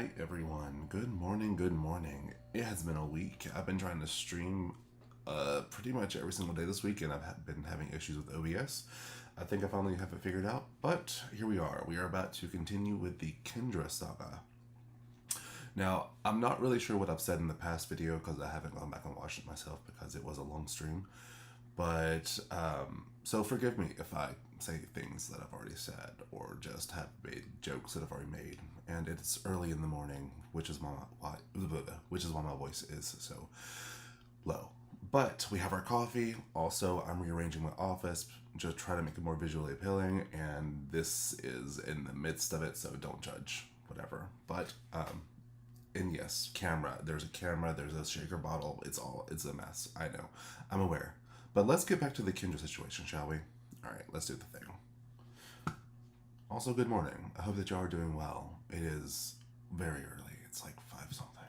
Hi everyone, good morning, good morning. It has been a week. I've been trying to stream pretty much every single day this week, and I've been having issues with OBS. I think I finally have it figured out, but here we are. We are about to continue with the Kendra saga. Now, I'm not really sure what I've said in the past video because I haven't gone back and watched it myself because it was a long stream. But, so forgive me if I say things that I've already said or just have made jokes that I've already made. And it's early in the morning, which is why my voice is so low. But we have our coffee. Also, I'm rearranging my office, just try to make it more visually appealing. And this is in the midst of it, so don't judge, whatever. But, and yes, camera. There's a camera, there's a shaker bottle. It's a mess. I know. I'm aware. But let's get back to the Kendra situation, shall we? Alright, let's do the thing. Also, good morning. I hope that y'all are doing well. It is very early. It's like 5 something.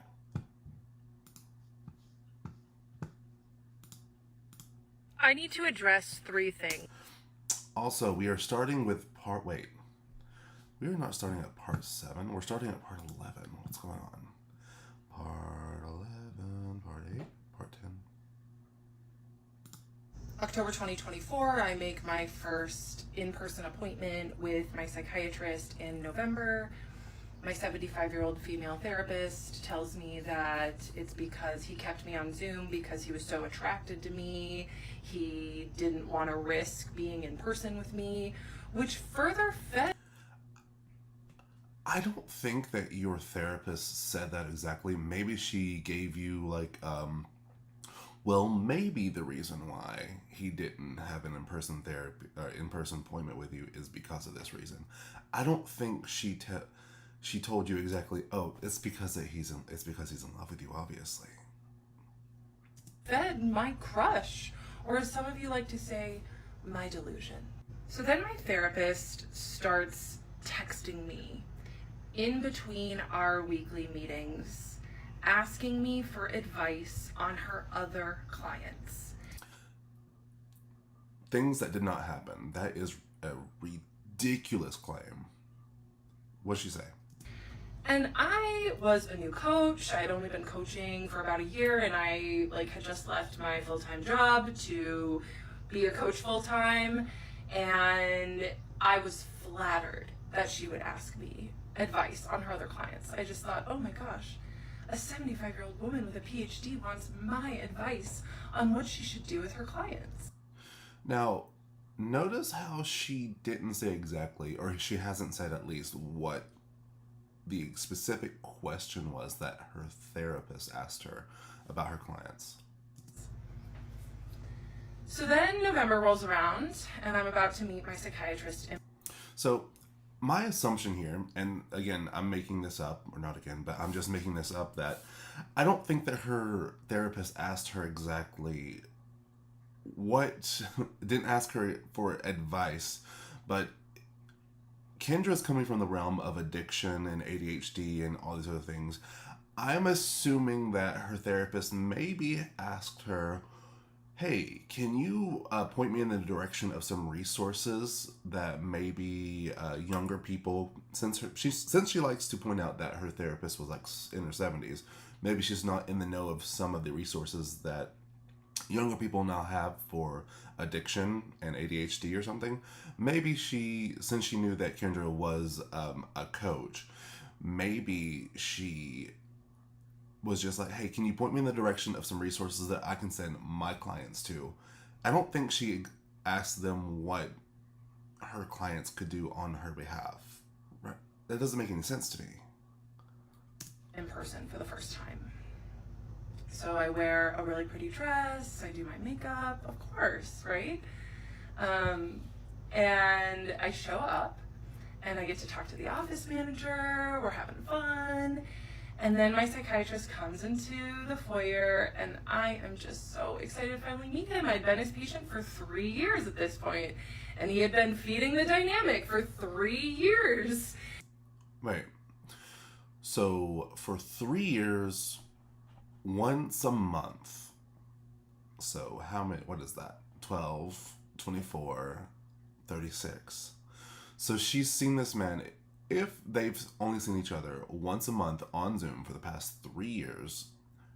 I need to address 3 things. Also, we are starting with wait. We are not starting at part 7. We're starting at part 11. What's going on? Part 11, part 8, part 10. October 2024, I make my first in-person appointment with my psychiatrist in November. My 75-year-old female therapist tells me that it's because he kept me on Zoom because he was so attracted to me. He didn't want to risk being in person with me, which further fed... I don't think that your therapist said that exactly. Maybe she gave you like, well, maybe the reason why he didn't have an in-person therapy or in-person appointment with you is because of this reason. I don't think she told you exactly. Oh, it's because he's in love with you, obviously. Fed my crush, or as some of you like to say, my delusion. So then my therapist starts texting me in between our weekly meetings, asking me for advice on her other clients. Things that did not happen. That is a ridiculous claim. What'd she say? And I was a new coach. I had only been coaching for about a year, and I had just left my full-time job to be a coach full-time, and I was flattered that she would ask me advice on her other clients. I just thought, oh my gosh, a 75-year-old woman with a PhD wants my advice on what she should do with her clients. Now, notice how she didn't say exactly, or she hasn't said at least, what the specific question was that her therapist asked her about her clients. So then November rolls around, and I'm about to meet my psychiatrist. So my assumption here, and again, I'm making this up, or not again, but I'm just making this up, that I don't think that her therapist asked her exactly didn't ask her for advice, but Kendra's coming from the realm of addiction and ADHD and all these other things. I'm assuming that her therapist maybe asked her, hey, can you point me in the direction of some resources that maybe younger people, since she likes to point out that her therapist was like in her 70s, maybe she's not in the know of some of the resources that younger people now have for addiction and ADHD or something. Maybe since she knew that Kendra was a coach, maybe she was just like, hey, can you point me in the direction of some resources that I can send my clients to? I don't think she asked them what her clients could do on her behalf. Right? That doesn't make any sense to me. In person for the first time. So I wear a really pretty dress, I do my makeup, of course, right? And I show up, and I get to talk to the office manager, we're having fun, and then my psychiatrist comes into the foyer, and I am just so excited to finally meet him. I'd been his patient for 3 years at this point, and he had been feeding the dynamic for 3 years. Wait, so for 3 years, once a month. So what is that? 12, 24, 36. So she's seen this man If they've only seen each other once a month on Zoom for the past 3 years,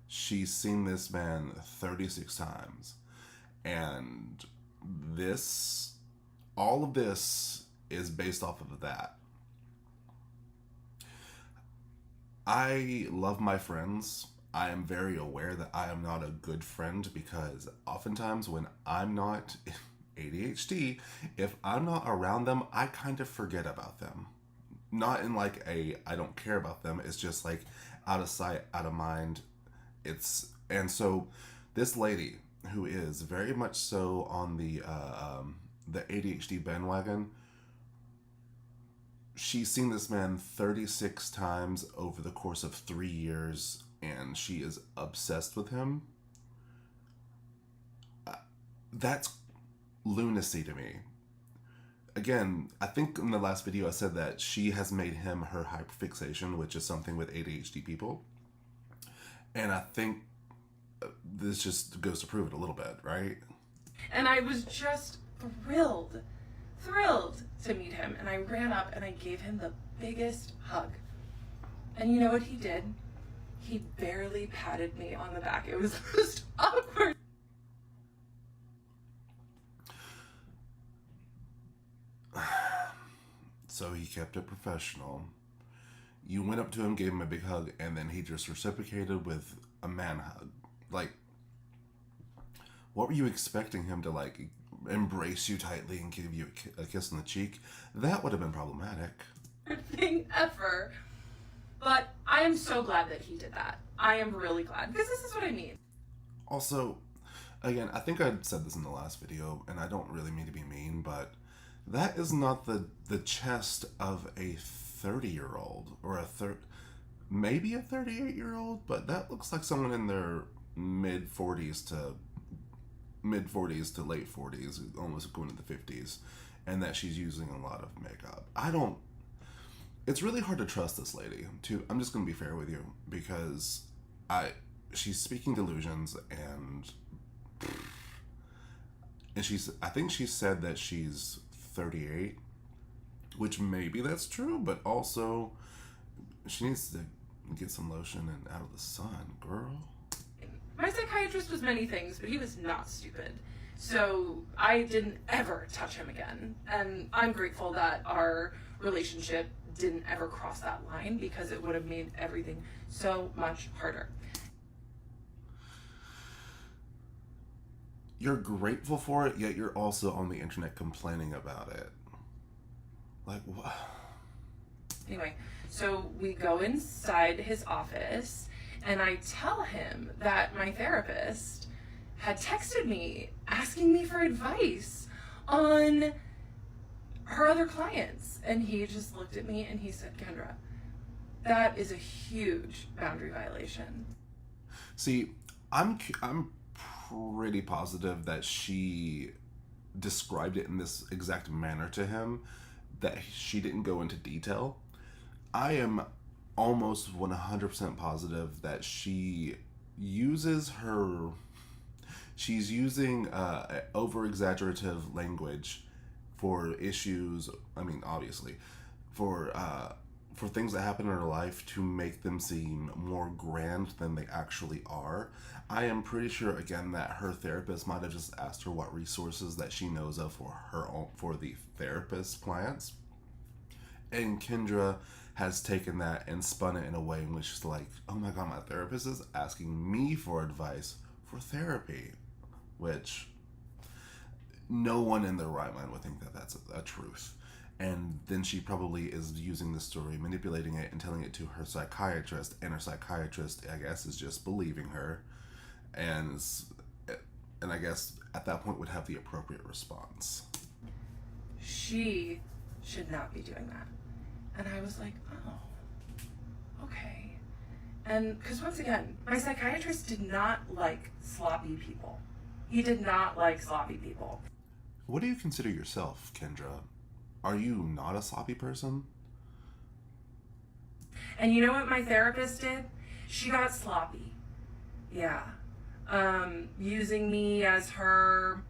she's seen this man 36 times. And this, all of this is based off of that. I love my friends. I am very aware that I am not a good friend because oftentimes when I'm not ADHD, if I'm not around them, I kind of forget about them. Not in like a I don't care about them. It's just like out of sight, out of mind. And so this lady who is very much so on the ADHD bandwagon, she's seen this man 36 times over the course of 3 years, and she is obsessed with him. That's lunacy to me. Again, I think in the last video I said that she has made him her hyperfixation, which is something with ADHD people. And I think this just goes to prove it a little bit, right? And I was just thrilled to meet him. And I ran up and I gave him the biggest hug. And you know what he did? He barely patted me on the back. It was the most awkward. So he kept it professional. You went up to him, gave him a big hug, and then he just reciprocated with a man hug. Like, what were you expecting him to, like, embrace you tightly and give you a kiss on the cheek? That would have been problematic. Thing ever. But I am so glad that he did that. I am really glad, because this is what I need. Also, again, I think I said this in the last video, and I don't really mean to be mean, but that is not the chest of a 30-year-old or maybe a 38-year-old, but that looks like someone in their mid 40s to late 40s, almost going to the 50s, and that she's using a lot of makeup. It's really hard to trust this lady too. I'm just going to be fair with you, because she's speaking delusions, and I think she said that she's 38, which maybe that's true, but also she needs to get some lotion and out of the sun, girl. My psychiatrist was many things, but he was not stupid. So I didn't ever touch him again. And I'm grateful that our relationship didn't ever cross that line, because it would have made everything so much harder. You're grateful for it, yet you're also on the internet complaining about it. Like, what? Anyway, so we go inside his office, and I tell him that my therapist had texted me asking me for advice on her other clients. And he just looked at me and he said, Kendra, that is a huge boundary violation. See, I'm pretty positive that she described it in this exact manner to him, that she didn't go into detail. I am almost 100% positive that she's using over-exaggerative language for issues, I mean, obviously, for things that happen in her life to make them seem more grand than they actually are. I am pretty sure, again, that her therapist might have just asked her what resources that she knows of for the therapist clients. And Kendra has taken that and spun it in a way in which she's like, oh my god, my therapist is asking me for advice for therapy. Which no one in their right mind would think that that's a truth. And then she probably is using the story, manipulating it, and telling it to her psychiatrist, and her psychiatrist, I guess, is just believing her, and I guess at that point would have the appropriate response. She should not be doing that. And I was like, oh, okay. And because once again, my psychiatrist did not like sloppy people. He did not like sloppy people. What do you consider yourself, Kendra? Are you not a sloppy person? And you know what my therapist did? She got sloppy. Yeah. Using me as her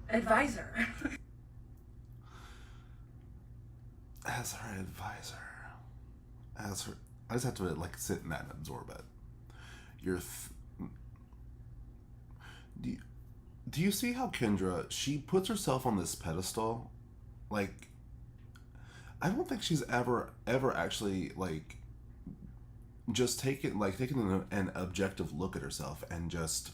advisor. as her advisor, as her, I just have to like sit in that and absorb it. You're, do you see how Kendra, she puts herself on this pedestal? Like, I don't think she's ever actually like just taken an objective look at herself and just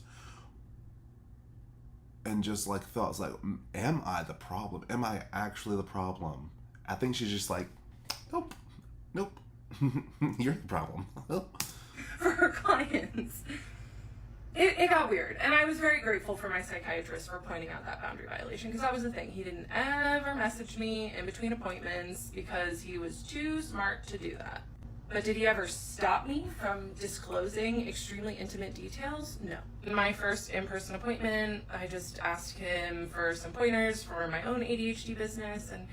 like thoughts like, am I the problem? Am I actually the problem? I think she's just like, nope, nope, you're the problem. For her clients. It got weird, and I was very grateful for my psychiatrist for pointing out that boundary violation, because that was the thing. He didn't ever message me in between appointments because he was too smart to do that. But did he ever stop me from disclosing extremely intimate details? No. In my first in-person appointment, I just asked him for some pointers for my own ADHD business, and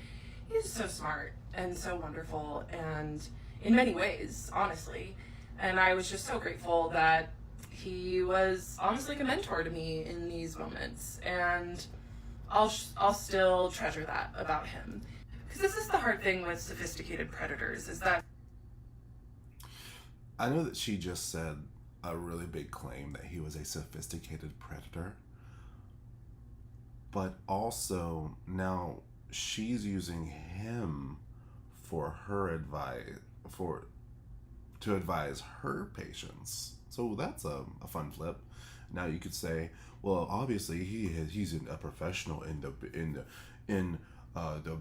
he was so smart and so wonderful, and in many ways, honestly. And I was just so grateful that he was almost like a mentor to me in these moments, and I'll still treasure that about him. Because this is the hard thing with sophisticated predators, is that I know that she just said a really big claim that he was a sophisticated predator, but also now she's using him for her advice, to advise her patients. So that's a fun flip. Now you could say, well, obviously he's a professional in the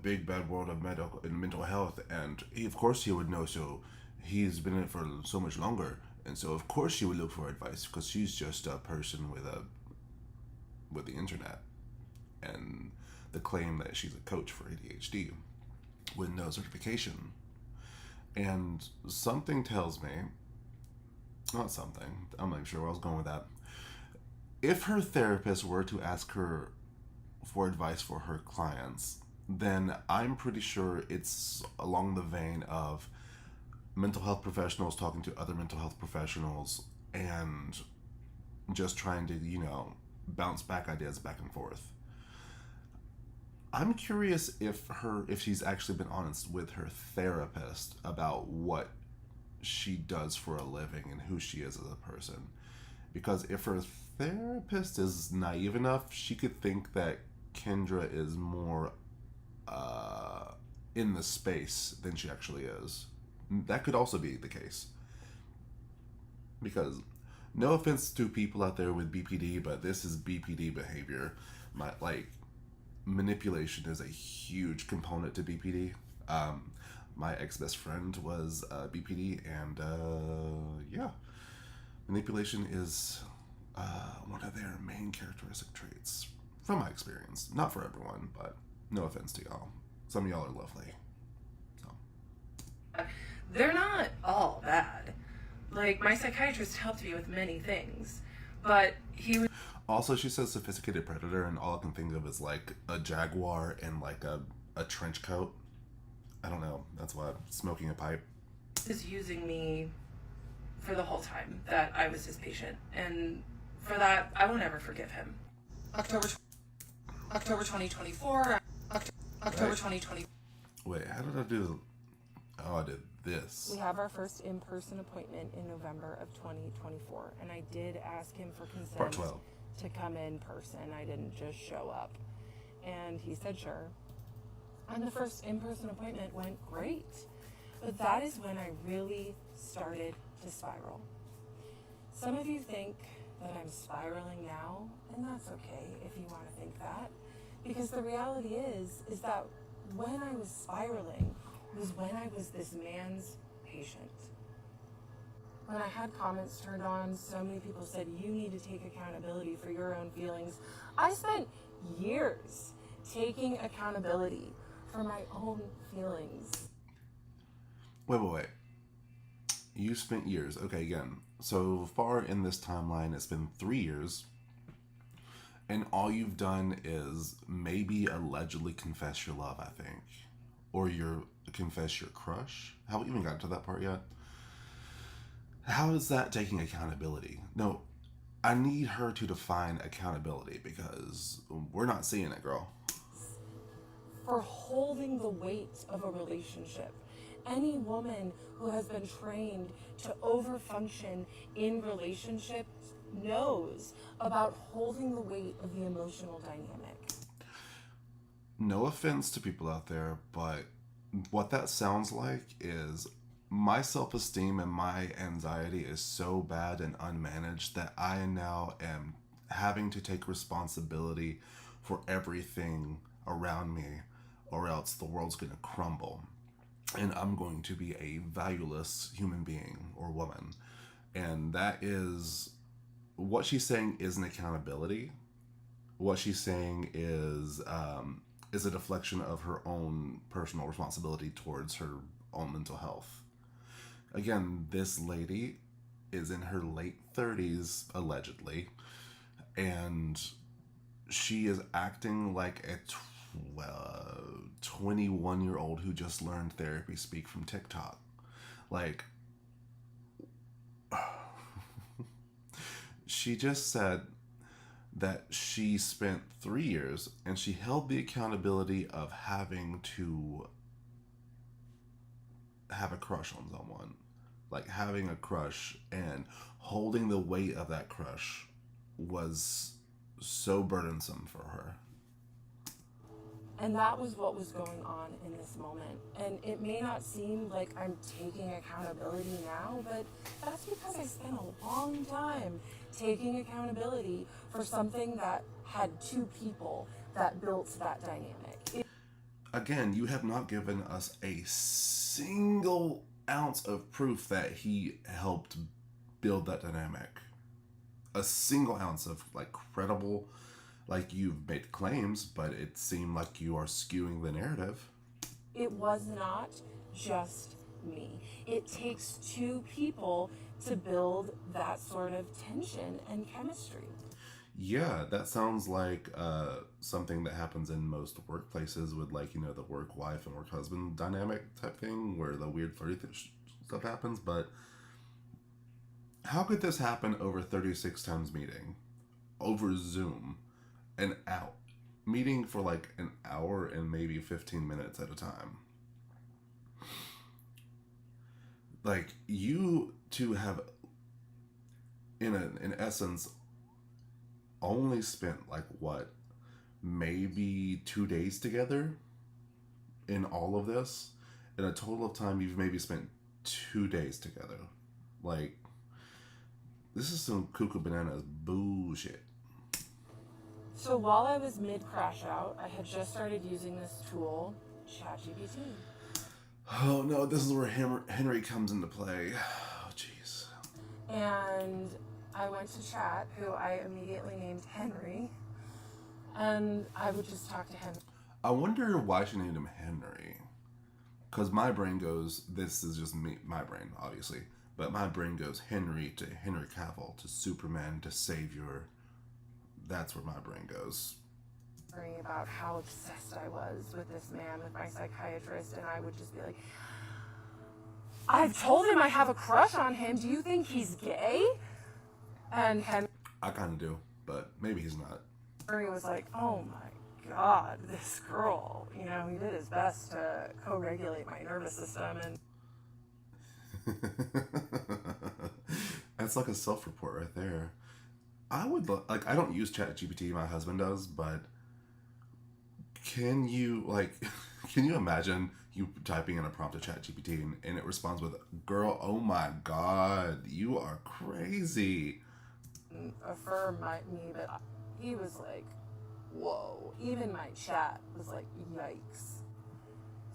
big bad world of mental health, and of course he would know. So he's been in it for so much longer, and so of course she would look for advice, because she's just a person with the internet, and the claim that she's a coach for ADHD with no certification. And something tells me, not something, I'm not even sure where I was going with that. If her therapist were to ask her for advice for her clients, then I'm pretty sure it's along the vein of mental health professionals talking to other mental health professionals and just trying to, bounce back ideas back and forth. I'm curious if she's actually been honest with her therapist about what she does for a living and who she is as a person. Because if her therapist is naive enough, she could think that Kendra is more in the space than she actually is. That could also be the case. Because, no offense to people out there with BPD, but this is BPD behavior. Manipulation is a huge component to BPD. My ex-best friend was BPD, and manipulation is one of their main characteristic traits, from my experience. Not for everyone, but no offense to y'all. Some of y'all are lovely. So. They're not all bad. Like, my psychiatrist helped me with many things, but he was... Also, she says sophisticated predator, and all I can think of is like a jaguar and like a trench coat. I don't know. That's why I'm smoking a pipe. Is using me for the whole time that I was his patient, and for that, I will never forgive him. October 2024. October 2020. Wait, how did I do? Oh, I did this. We have our first in-person appointment in November of 2024, and I did ask him for consent. Part 12. To come in person. I didn't just show up. And he said sure. And the first in-person appointment went great. But that is when I really started to spiral. Some of you think that I'm spiraling now, and that's okay if you want to think that. Because the reality is that when I was spiraling was when I was this man's patient. When I had comments turned on, so many people said, you need to take accountability for your own feelings. I spent years taking accountability for my own feelings. Wait. You spent years. Okay, again. So far in this timeline, it's been 3 years. And all you've done is maybe allegedly confess your love, I think. Or confess your crush. Have we even gotten to that part yet? How is that taking accountability? No, I need her to define accountability, because we're not seeing it, girl. for holding the weight of a relationship. Any woman who has been trained to overfunction in relationships knows about holding the weight of the emotional dynamic. No offense to people out there, but what that sounds like is my self-esteem and my anxiety is so bad and unmanaged that I now am having to take responsibility for everything around me, or else the world's going to crumble and I'm going to be a valueless human being or woman. And that is what she's saying isn't accountability. What she's saying is a deflection of her own personal responsibility towards her own mental health. Again, this lady is in her late 30s, allegedly, and she is acting like a 21-year-old who just learned therapy speak from TikTok. Like, she just said that she spent 3 years and she held the accountability of having to have a crush on someone. Like, having a crush and holding the weight of that crush was so burdensome for her. And that was what was going on in this moment. And it may not seem like I'm taking accountability now, but that's because I spent a long time taking accountability for something that had two people that built that dynamic. Again, you have not given us a single ounce of proof that he helped build that dynamic. A single ounce of, like, credible, like, you've made claims, but it seemed like you are skewing the narrative. It was not just me. It takes two people to build that sort of tension and chemistry. Yeah, that sounds like something that happens in most workplaces with, like, you know, the work wife and work husband dynamic type thing where the weird flirty stuff happens. But how could this happen over 36 times meeting over Zoom and out meeting for like an hour and maybe 15 minutes at a time? Like, you two have in essence only spent, like, what, maybe 2 days together in all of this. In a total of time, you've maybe spent 2 days together. Like, this is some cuckoo bananas bullshit. So while I was mid-crash out, I had just started using this tool, ChatGPT. Oh no, this is where Henry comes into play. Oh jeez. And I went to chat, who I immediately named Henry, and I would just talk to him. I wonder why she named him Henry. Because my brain goes, this is just me, my brain, obviously, but my brain goes Henry to Henry Cavill, to Superman, to Savior. That's where my brain goes. About how obsessed I was with this man, with my psychiatrist, and I would just be like, I've told him I have a crush on him. Do you think he's gay? And Henry... I kind of do, but maybe he's not. Henry was like, oh my God, this girl, you know, he did his best to co-regulate my nervous system. And that's like a self-report right there. I would like, I don't use ChatGPT, my husband does, but can you imagine you typing in a prompt to ChatGPT and it responds with, girl, oh my God, you are crazy. Affirm me, but he was like, whoa. Even my chat was like, yikes.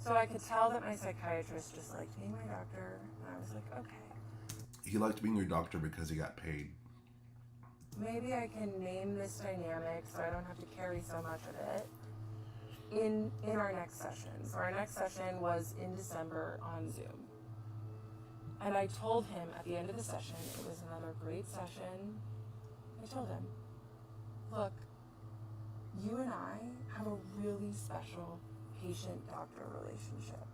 So I could tell that my psychiatrist just liked being my doctor, and I was like, okay. He liked being your doctor because he got paid. Maybe I can name this dynamic so I don't have to carry so much of it in our next session. So our next session was in December on Zoom. And I told him at the end of the session, it was another great session. I told him, look, you and I have a really special patient-doctor relationship.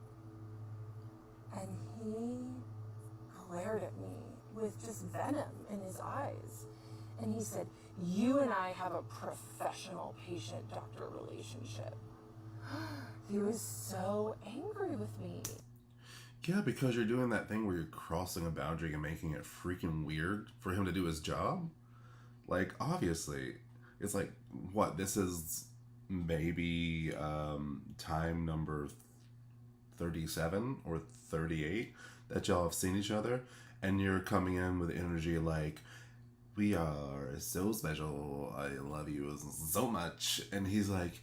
And he glared at me with just venom in his eyes. And he said, you and I have a professional patient-doctor relationship. He was so angry with me. Yeah, because you're doing that thing where you're crossing a boundary and making it freaking weird for him to do his job. Like, obviously, it's like, what, this is maybe time number 37 or 38 that y'all have seen each other, and you're coming in with energy like, we are so special, I love you so much. And he's like,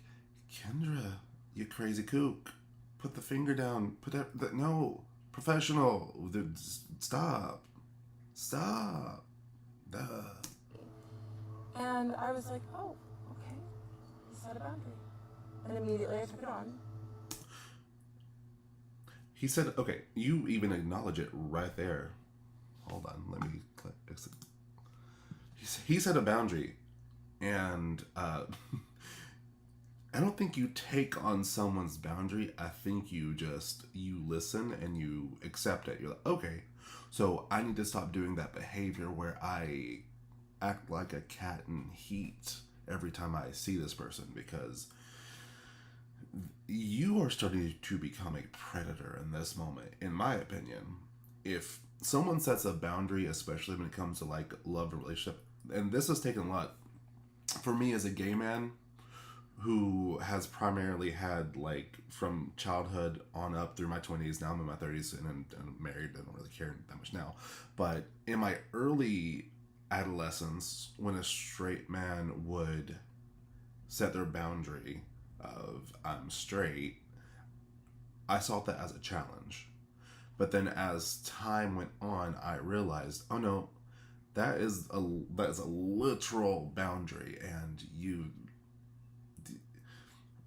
Kendra, you crazy kook. Put the finger down. Put that no. Professional. Stop. Stop. Duh. And I was like, oh, okay. He set a boundary. And immediately I took it on. He said, okay, you even acknowledge it right there. Hold on, let me click. He set a boundary, and I don't think you take on someone's boundary. I think you listen and you accept it. You're like, okay, so I need to stop doing that behavior where I act like a cat in heat every time I see this person, because you are starting to become a predator in this moment, in my opinion. If someone sets a boundary, especially when it comes to like love and relationship, and this has taken a lot for me as a gay man who has primarily had, like, from childhood on up through my 20s, now I'm in my 30s and I'm married, I don't really care that much now, but in my early adolescence, when a straight man would set their boundary of I'm straight, I saw that as a challenge. But then as time went on, I realized, oh no, that is a literal boundary,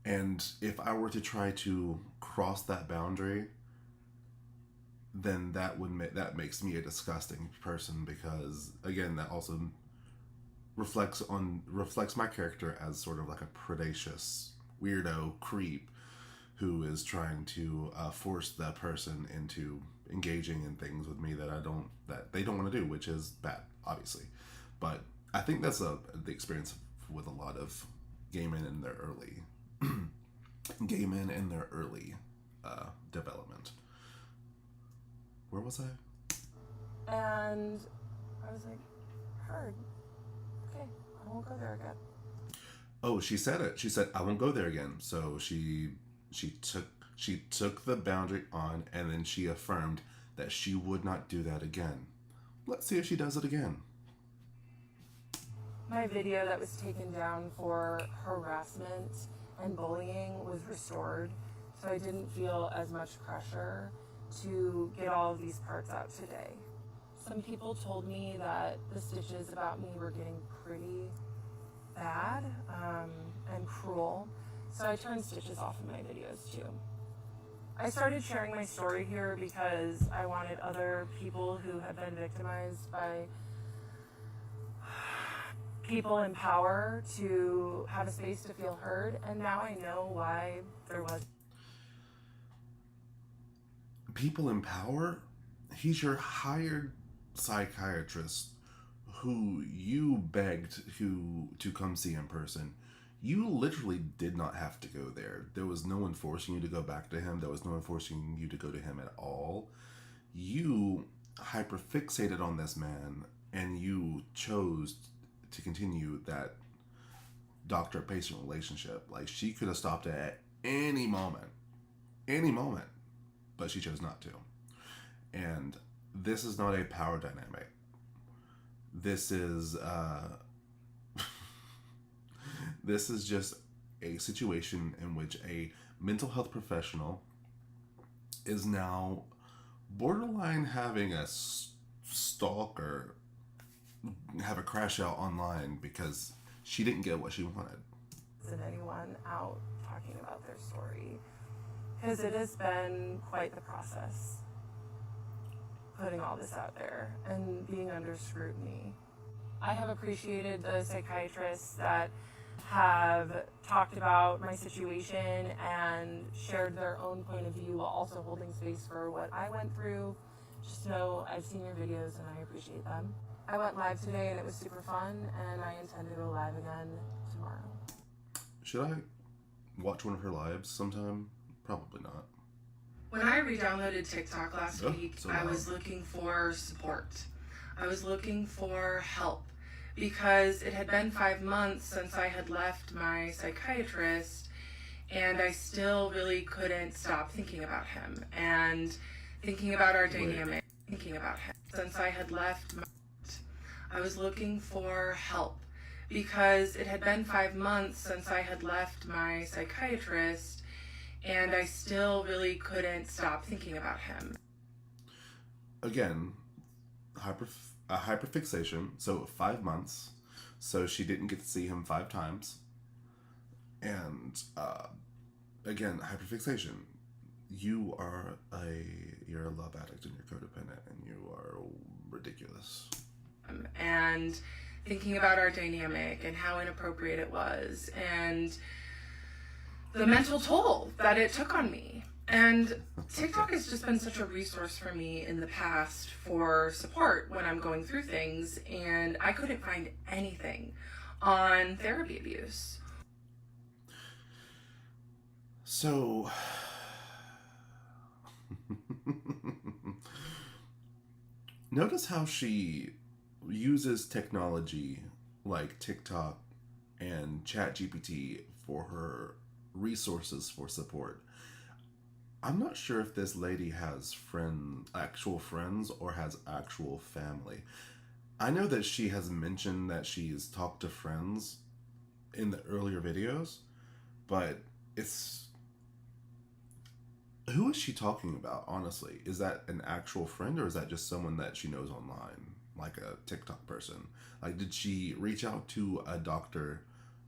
and if I were to try to cross that boundary, then that makes me a disgusting person, because again, that also reflects my character as sort of like a predacious weirdo creep who is trying to force that person into engaging in things with me that they don't want to do, which is bad, obviously. But I think that's the experience with a lot of gay men in their early development. Where was I? And I was like, heard. Okay, I won't go there again. Oh, she said it. She said, I won't go there again. So she took the boundary on, and then she affirmed that she would not do that again. Let's see if she does it again. My video that was taken down for harassment and bullying was restored, so I didn't feel as much pressure to get all of these parts out today. Some people told me that the stitches about me were getting pretty bad and cruel, so I turned stitches off in my videos too. I started sharing my story here because I wanted other people who have been victimized by people in power to have a space to feel heard, and now I know why there was. People in power? He's your hired psychiatrist who you begged to come see in person. You literally did not have to go there. There was no one forcing you to go back to him. There was no one forcing you to go to him at all. You hyperfixated on this man, and you chose to continue that doctor-patient relationship. Like, she could have stopped it at any moment, but she chose not to. And this is not a power dynamic. This is this is just a situation in which a mental health professional is now borderline having a stalker have a crash out online because she didn't get what she wanted. Isn't anyone out talking about their story? Because it has been quite the process putting all this out there and being under scrutiny. I have appreciated the psychiatrists that have talked about my situation and shared their own point of view while also holding space for what I went through. Just know I've seen your videos and I appreciate them. I went live today and it was super fun, and I intend to go live again tomorrow. Should I watch one of her lives sometime? Probably not. When I re-downloaded TikTok last week, so I was looking for support. I was looking for help because it had been 5 months since I had left my psychiatrist, and I still really couldn't stop thinking about him and thinking about our dynamic, thinking about him. Since I had left I was looking for help because it had been 5 months since I had left my psychiatrist, and I still really couldn't stop thinking about him. Again, hyperfixation. So 5 months. So she didn't get to see him 5 times. And again, hyperfixation. You're a love addict and you're codependent and you are ridiculous. And thinking about our dynamic and how inappropriate it was and the mental toll that it took on me. And TikTok has just been such a resource for me in the past for support when I'm going through things, and I couldn't find anything on therapy abuse. So, notice how she uses technology like TikTok and ChatGPT for her resources for support. I'm not sure if this lady has actual friends or has actual family. I know that she has mentioned that she's talked to friends in the earlier videos, but who is she talking about, honestly? Is that an actual friend or is that just someone that she knows online, like a TikTok person? Like, did she reach out to a doctor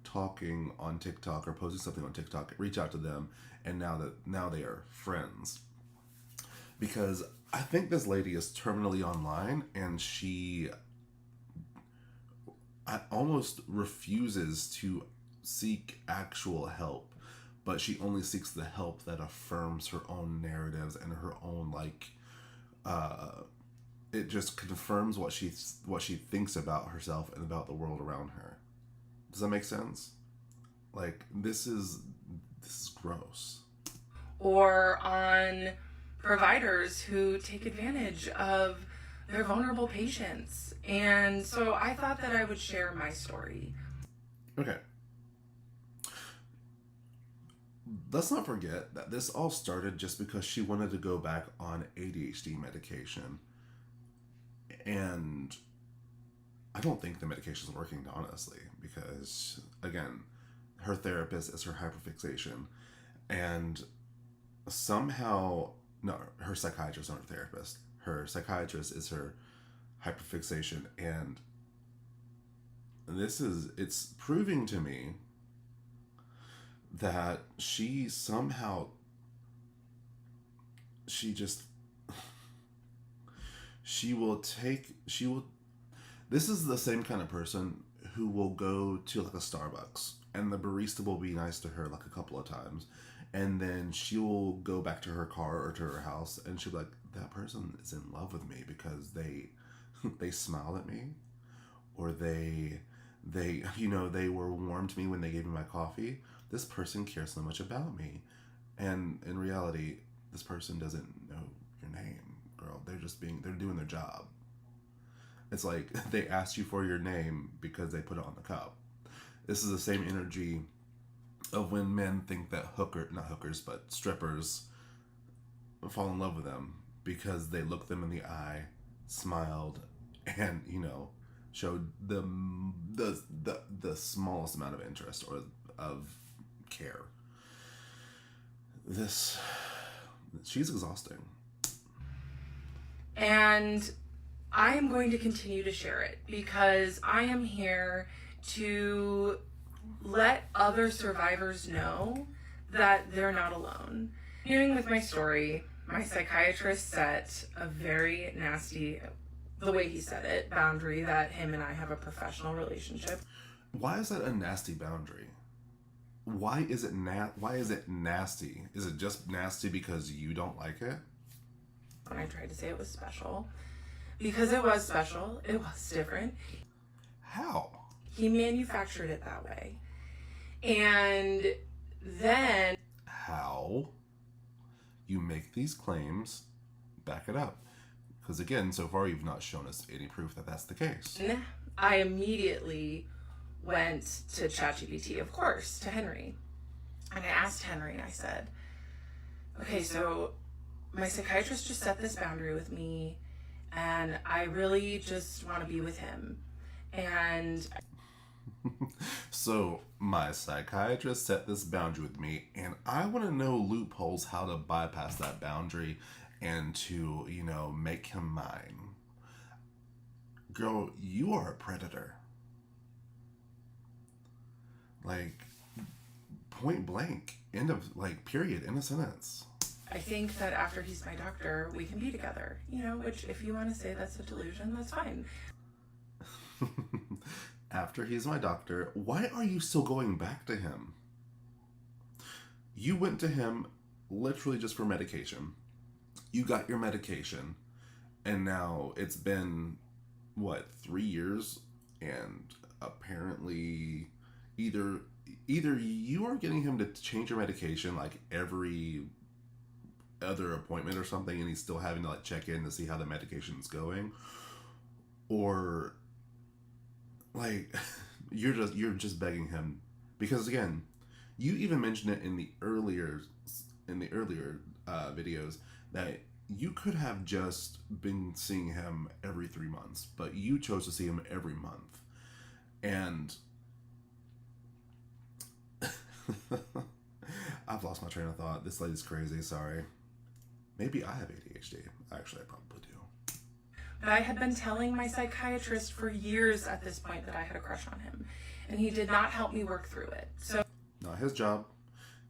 talking on TikTok or posting something on TikTok, reach out to them, and now they are friends? Because I think this lady is terminally online and she almost refuses to seek actual help, but she only seeks the help that affirms her own narratives and her own it just confirms what she thinks about herself and about the world around her. Does that make sense? Like, this is gross. Or on providers who take advantage of their vulnerable patients. And so I thought that I would share my story. Okay. Let's not forget that this all started just because she wanted to go back on ADHD medication. And I don't think the medication is working, honestly, because, again, her therapist is her hyperfixation. And somehow, no, her psychiatrist, not her therapist. Her psychiatrist is her hyperfixation. And it's proving to me that she this is the same kind of person who will go to like a Starbucks and the barista will be nice to her like a couple of times, and then she will go back to her car or to her house and she'll be like, that person is in love with me because they smile at me, or they were warm to me when they gave me my coffee. This person cares so much about me. And in reality, this person doesn't know your name, girl. They're doing their job. It's like they asked you for your name because they put it on the cup. This is the same energy of when men think that strippers fall in love with them because they looked them in the eye, smiled, and, showed them the smallest amount of interest or of care. She's exhausting. And I am going to continue to share it because I am here to let other survivors know that they're not alone. Continuing with my story, my psychiatrist set a very nasty, the way he said it, boundary that him and I have a professional relationship. Why is that a nasty boundary? Why is it nasty? Is it just nasty because you don't like it? And I tried to say it was special. Because it was special. It was different. How? He manufactured it that way. And then... How? You make these claims, back it up. Because again, so far you've not shown us any proof that that's the case. I immediately went to ChatGPT, of course, to Henry. And I asked Henry, I said, okay, so my psychiatrist just set this boundary with me, and I really just want to be with him. And so my psychiatrist set this boundary with me, and I want to know loopholes how to bypass that boundary and to, make him mine. Girl, you are a predator. Like, point blank, end of, period, end of sentence. I think that after he's my doctor, we can be together. Which, if you want to say that's a delusion, that's fine. After he's my doctor, why are you still going back to him? You went to him literally just for medication. You got your medication, and now it's been, 3 years, and apparently either you are getting him to change your medication every other appointment or something, and he's still having to check in to see how the medication's going, or you're just begging him, because again, you even mentioned it in the earlier videos that you could have just been seeing him every 3 months, but you chose to see him every month. And I've lost my train of thought. This lady's crazy, sorry. Maybe I have ADHD. Actually, I probably do. But I had been telling my psychiatrist for years at this point that I had a crush on him, and he did not help me work through it. So, not his job.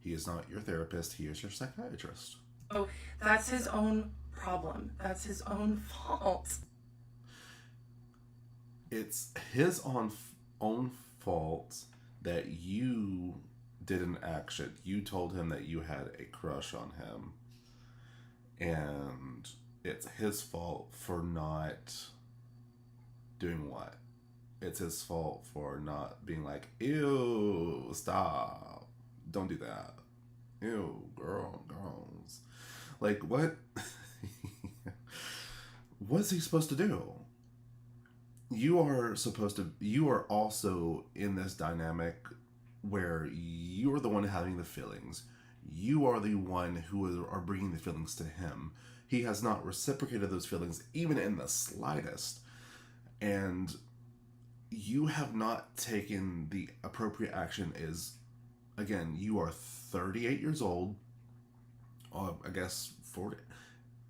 He is not your therapist. He is your psychiatrist. So that's his own problem. That's his own fault. It's his own fault that you did an action. You told him that you had a crush on him. And it's his fault for not doing what? It's his fault for not being like, ew, stop. Don't do that. Ew, girls. What? What's he supposed to do? You are also in this dynamic where you are the one having the feelings. You are the one who are bringing the feelings to him. He has not reciprocated those feelings even in the slightest. And you have not taken the appropriate action. Again, you are 38 years old. I guess 40.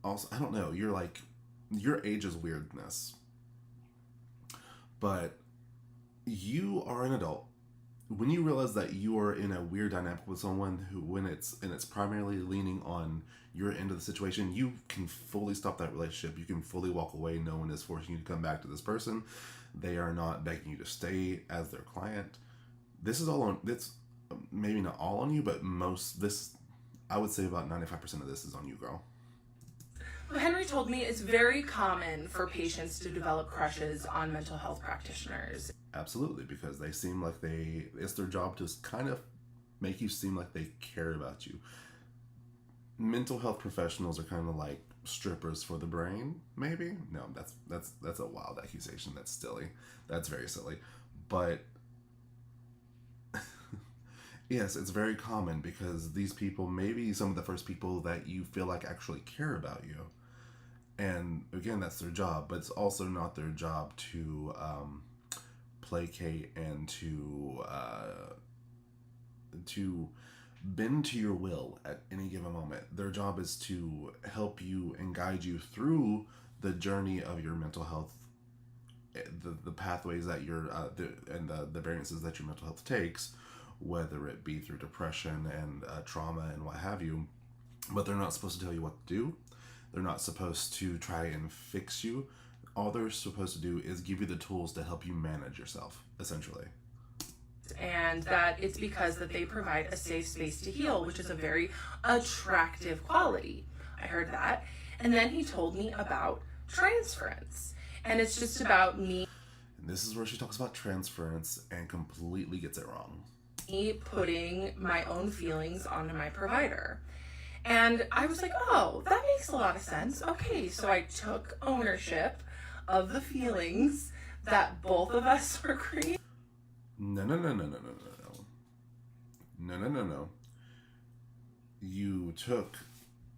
Also, I don't know. Your age is weirdness. But you are an adult. When you realize that you are in a weird dynamic with someone when it's primarily leaning on your end of the situation, you can fully stop that relationship. You can fully walk away. No one is forcing you to come back to this person. They are not begging you to stay as their client. This is all on. It's maybe not all on you, but I would say about 95% of this is on you, girl. Henry told me it's very common for patients to develop crushes on mental health practitioners. Absolutely, because they seem like it's their job to kind of make you seem like they care about you. Mental health professionals are kind of like strippers for the brain, maybe? No, that's a wild accusation. That's silly. That's very silly. But yes, it's very common because these people may be some of the first people that you feel like actually care about you. And again, that's their job, but it's also not their job to placate and to bend to your will at any given moment. Their job is to help you and guide you through the journey of your mental health, the pathways that the variances that your mental health takes, whether it be through depression and trauma and what have you. But they're not supposed to tell you what to do. They're not supposed to try and fix you. All they're supposed to do is give you the tools to help you manage yourself, essentially. And that it's because that they provide a safe space to heal, which is a very attractive quality. I heard that. And then he told me about transference. And it's just about me. And this is where she talks about transference and completely gets it wrong. Me putting my own feelings onto my provider. And I was like, oh, that makes a lot of sense. Okay, so I took ownership of the feelings that both of us were creating. No, no, no, no, no, no, no, no. No, no, no, no. You took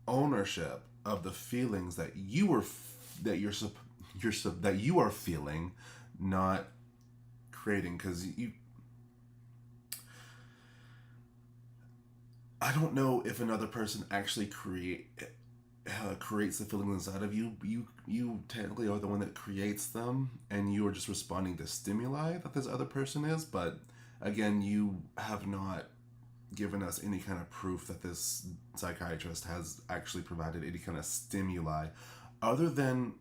ownership of the feelings that you were that that you are feeling, not creating, because you. I don't know if another person actually creates the feelings inside of you. You technically are the one that creates them, and you are just responding to stimuli that this other person is. But again, you have not given us any kind of proof that this psychiatrist has actually provided any kind of stimuli other than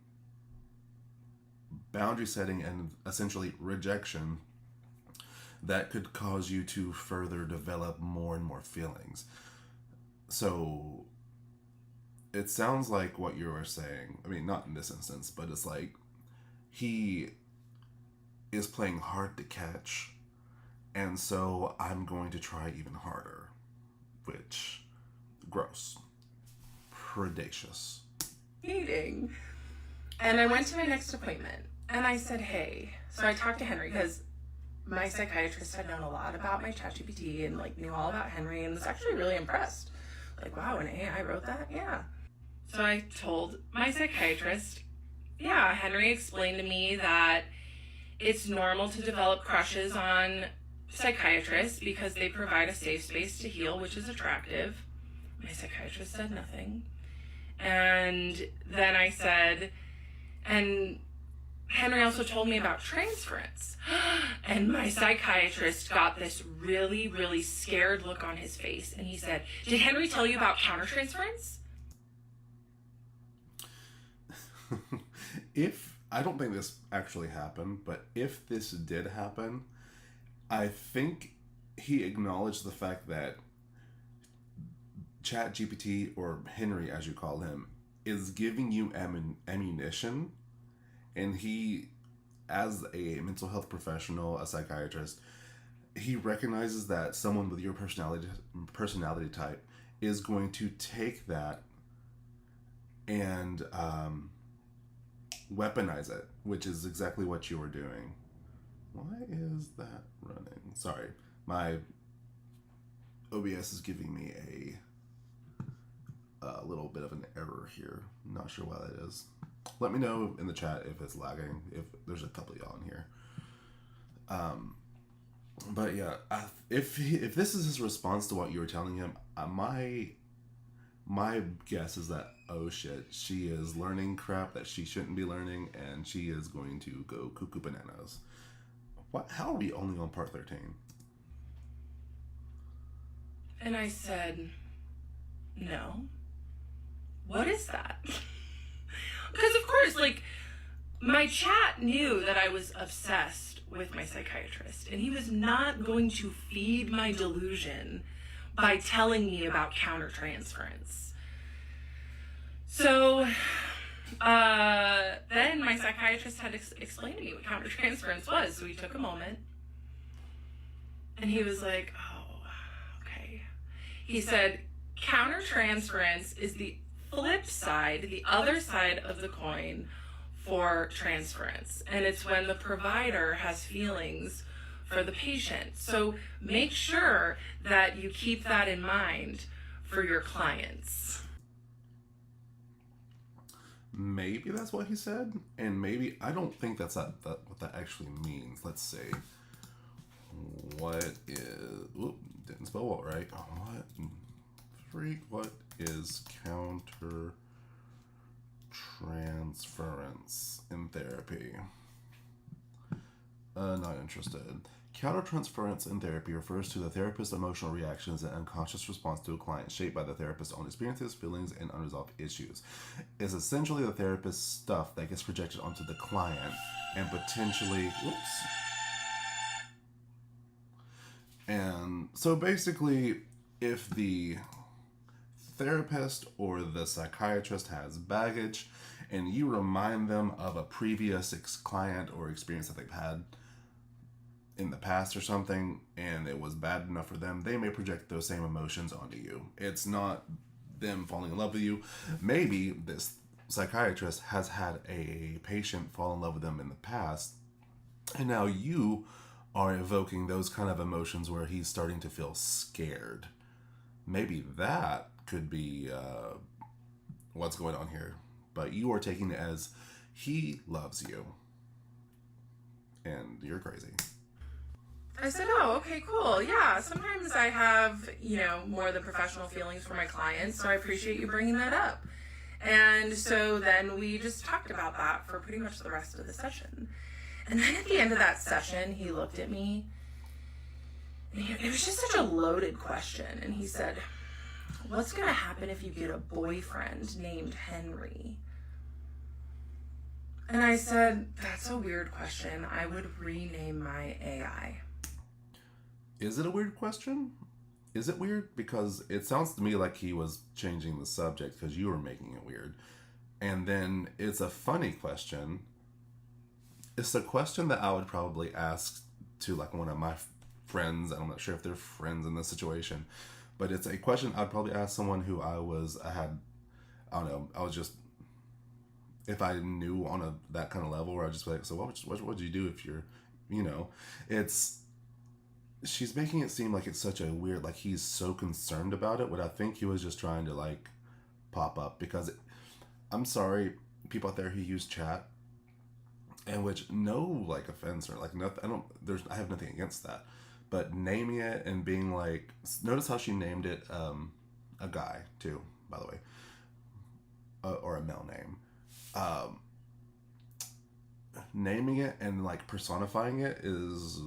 boundary setting and essentially rejection that could cause you to further develop more and more feelings. So it sounds like what you were saying, I mean, not in this instance, but it's like he is playing hard to catch, and so I'm going to try even harder, which, gross, predacious. Meeting. And I went to my next appointment, and I said, hey. So I talked to Henry, because my psychiatrist had known a lot about my ChatGPT and like knew all about Henry and was actually really impressed. Like, wow, an AI wrote that? Yeah. So I told my psychiatrist, yeah, Henry explained to me that it's normal to develop crushes on psychiatrists because they provide a safe space to heal, which is attractive. My psychiatrist said nothing. And then I said, and Henry also told me about transference. And my psychiatrist got this really, really scared look on his face. And he said, did Henry tell you about countertransference? I don't think this actually happened, but if this did happen, I think he acknowledged the fact that ChatGPT, or Henry as you call him, is giving you ammunition, and he, as a mental health professional, a psychiatrist, he recognizes that someone with your personality type is going to take that and weaponize it, which is exactly what you were doing. Why is that running? Sorry, my OBS is giving me a little bit of an error here. Not sure why that is. Let me know in the chat if it's lagging, if there's a couple of y'all in here. But yeah, if this is his response to what you were telling him, my guess is that, oh shit, she is learning crap that she shouldn't be learning, and she is going to go cuckoo bananas. What? How are we only on part 13? And I said, no. What is that? Because of course, like, my chat knew that I was obsessed with my psychiatrist, and he was not going to feed my delusion by telling me about countertransference. So then my psychiatrist had explained to me what countertransference was. So he took a moment, and he was like, oh, okay. He said, countertransference is the flip side, the other side of the coin for transference. And it's when the provider has feelings for the patient. So make sure that you keep that in mind for your clients. Maybe that's what he said, and maybe, I don't think that's what that actually means. Let's see. What is... Oop, didn't spell what right. What is countertransference in therapy? Not interested. Countertransference in therapy refers to the therapist's emotional reactions and unconscious response to a client shaped by the therapist's own experiences, feelings, and unresolved issues. It's essentially the therapist's stuff that gets projected onto the client and potentially... Whoops. And so basically, if the therapist or the psychiatrist has baggage and you remind them of a previous client or experience that they've had in the past or something, and it was bad enough for them, they may project those same emotions onto you. It's not them falling in love with you. Maybe this psychiatrist has had a patient fall in love with them in the past, and now you are evoking those kind of emotions where he's starting to feel scared. Maybe that could be what's going on here. But you are taking it as he loves you. And you're crazy. I said, oh, okay, cool. Yeah, sometimes I have, more than professional feelings for my clients, so I appreciate you bringing that up. And so then we just talked about that for pretty much the rest of the session. And then at the end of that session, he looked at me, and it was just such a loaded question. And he said, what's going to happen if you get a boyfriend named Henry? And I said, that's a weird question. I would rename my AI. Is it a weird question? Is it weird? Because it sounds to me like he was changing the subject because you were making it weird. And then it's a funny question. It's a question that I would probably ask to like one of my friends. I'm not sure if they're friends in this situation, but it's a question I'd probably ask someone who I was just, if I knew on that kind of level, where I'd just be like, so what would you do if you're, she's making it seem like it's such a weird, like he's so concerned about it. What I think he was just trying to like pop up because I'm sorry, people out there who use chat, and which no like offense or like nothing, I have nothing against that, but naming it and being like, notice how she named it a guy too, by the way, or a male name. Naming it and like personifying it is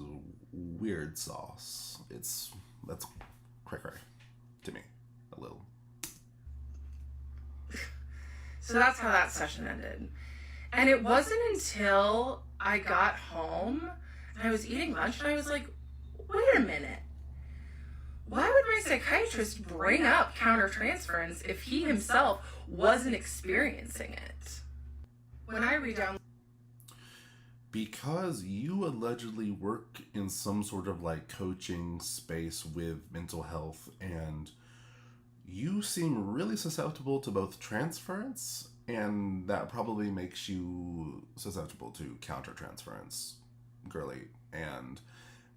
weird sauce. That's cray cray to me, a little. So that's how that session ended. And it wasn't until I got home and I was eating lunch and I was like, wait a minute. Why would my psychiatrist bring up countertransference if he himself wasn't experiencing it? When I read down... Because you allegedly work in some sort of like coaching space with mental health, and you seem really susceptible to both transference, and that probably makes you susceptible to countertransference, girly. And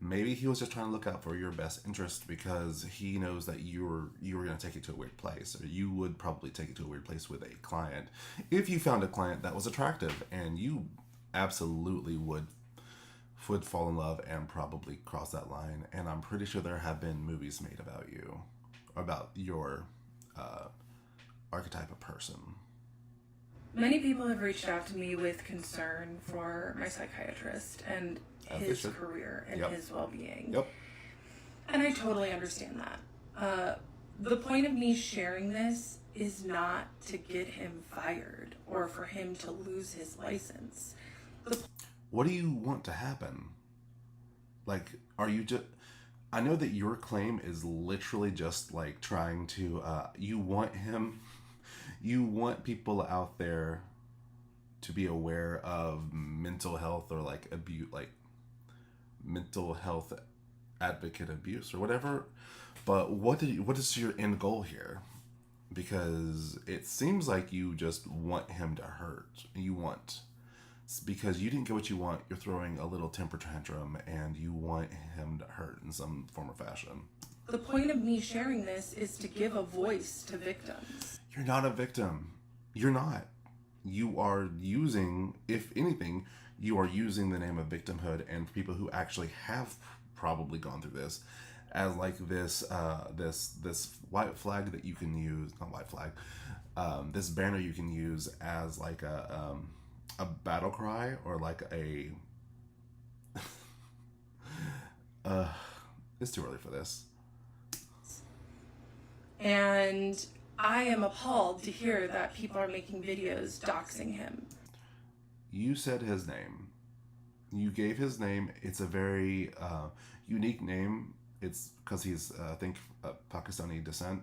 maybe he was just trying to look out for your best interest because he knows that you were going to take it to a weird place, or you would probably take it to a weird place with a client if you found a client that was attractive, and you absolutely would fall in love and probably cross that line. And I'm pretty sure there have been movies made about you, about your archetype of person. Many people have reached out to me with concern for my psychiatrist and his career and his well-being. Yep. And I totally understand that. The point of me sharing this is not to get him fired or for him to lose his license. What do you want to happen? Like, are you just... I know that your claim is literally just like trying to... you want people out there to be aware of mental health or like abuse, like mental health advocate abuse or whatever. But what is your end goal here? Because it seems like you just want him to hurt. Because you didn't get what you want, you're throwing a little temper tantrum and you want him to hurt in some form or fashion. The point of me sharing this is to give a voice to victims. You're not a victim. You're not. You are using, if anything, you are using the name of victimhood and people who actually have probably gone through this as like this white flag that you can use, not white flag, this banner you can use as like a battle cry, or like a it's too early for this. And I am appalled to hear that people are making videos doxing him. You said his name. You gave his name. It's a very unique name. It's because he's, I think, Pakistani descent.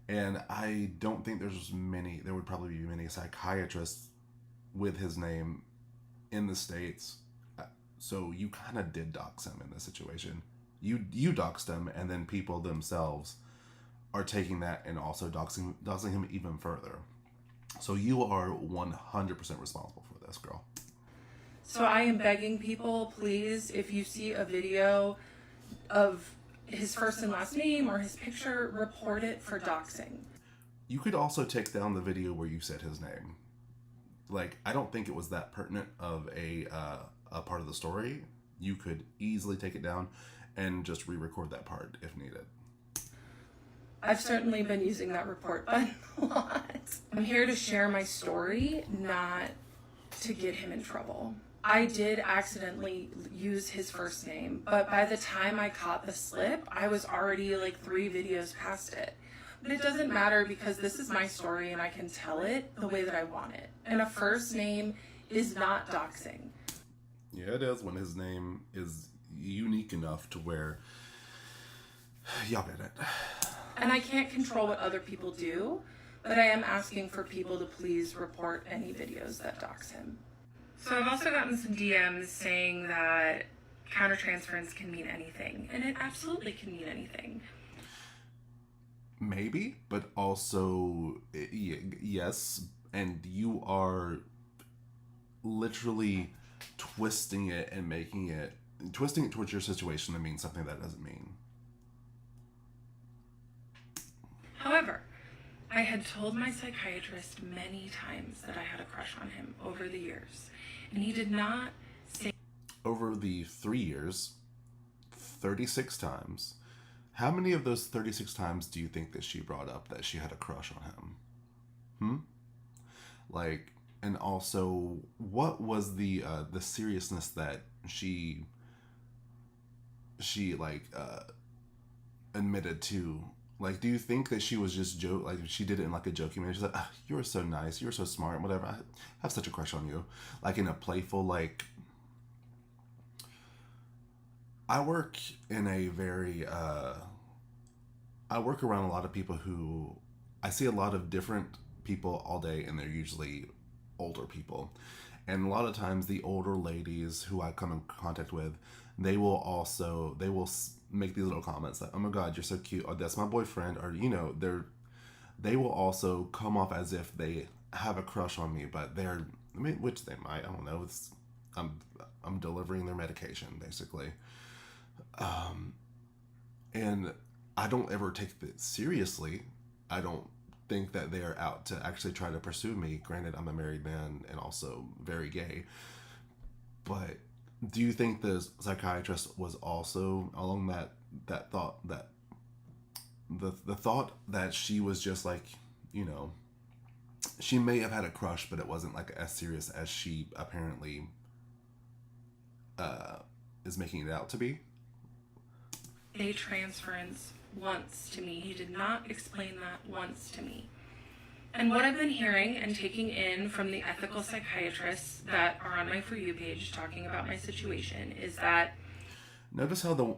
And I don't think there would probably be many psychiatrists with his name in the States. So you kind of did dox him in this situation. You doxed him, and then people themselves are taking that and also doxing him even further. So you are 100% responsible for this, girl. So I am begging people, please, if you see a video of his first and last name or his picture, report it for doxing. You could also take down the video where you said his name. Like, I don't think it was that pertinent of a part of the story. You could easily take it down and just re-record that part if needed. I've certainly been using that report button a lot. I'm here to share my story, not to get him in trouble. I did accidentally use his first name, but by the time I caught the slip, I was already like 3 videos past it. But it doesn't matter because this is my story and I can tell it the way that I want it. And a first name is not doxing. Yeah, it is when his name is unique enough to where y'all get it. And I can't control what other people do, but I am asking for people to please report any videos that dox him. So I've also gotten some DMs saying that countertransference can mean anything, and it absolutely can mean anything. Maybe, but also, yes, and you are literally twisting it towards your situation to mean something that doesn't mean. However, I had told my psychiatrist many times that I had a crush on him over the years, and he did not say... Over the 3 years, 36 times. How many of those 36 times do you think that she brought up that she had a crush on him? Like, and also, what was the seriousness that she admitted to? Like, do you think that she was just she did it in like a joking manner? She's like, you were so nice, you were so smart, whatever. I have such a crush on you. Like in a playful, like... I work in a very, I work around a lot of people who, I see a lot of different people all day, and they're usually older people. And a lot of times the older ladies who I come in contact with, they will make these little comments like, oh my God, you're so cute, or that's my boyfriend, or, you know, they will also come off as if they have a crush on me, but which they might, I don't know, I'm delivering their medication, basically. And I don't ever take it seriously. I don't think that they are out to actually try to pursue me. Granted, I'm a married man and also very gay. But do you think the psychiatrist was also along that thought, that the thought that she was just like, you know, she may have had a crush, but it wasn't like as serious as she apparently is making it out to be? A transference once to me. He did not explain that once to me. And what I've been hearing and taking in from the ethical psychiatrists that are on my For You page talking about my situation is that... Notice how the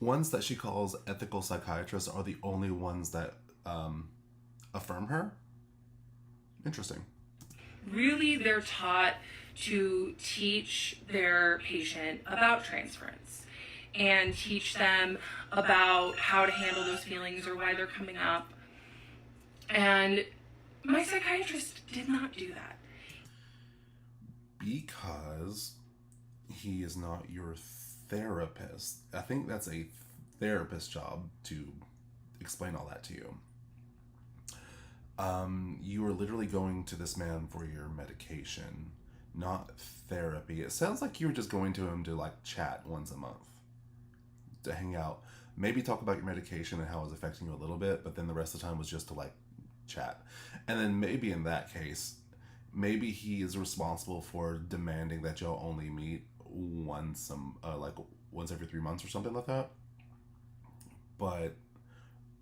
ones that she calls ethical psychiatrists are the only ones that affirm her? Interesting. Really, they're taught to teach their patient about transference and teach them about how to handle those feelings or why they're coming up. And my psychiatrist did not do that. Because he is not your therapist. I think that's a therapist's job to explain all that to you. You are literally going to this man for your medication, not therapy. It sounds like you were just going to him to like chat once a month, to hang out, maybe talk about your medication and how it's affecting you a little bit, but then the rest of the time was just to like chat. And then maybe in that case, maybe he is responsible for demanding that y'all only meet once every 3 months or something like that. But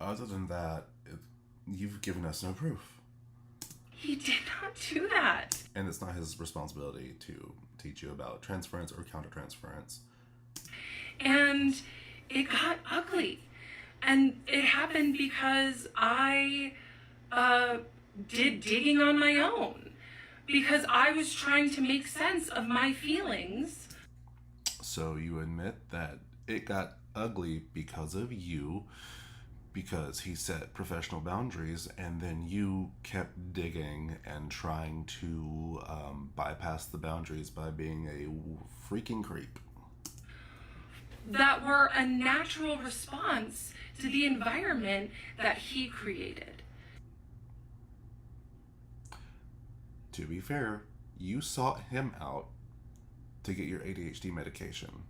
other than that, you've given us no proof. He did not do that. And it's not his responsibility to teach you about transference or countertransference. And it got ugly. And it happened because I did digging on my own. Because I was trying to make sense of my feelings. So you admit that it got ugly because of you because he set professional boundaries, and then you kept digging and trying to bypass the boundaries by being a freaking creep. That were a natural response to the environment that he created. To be fair, you sought him out to get your ADHD medication.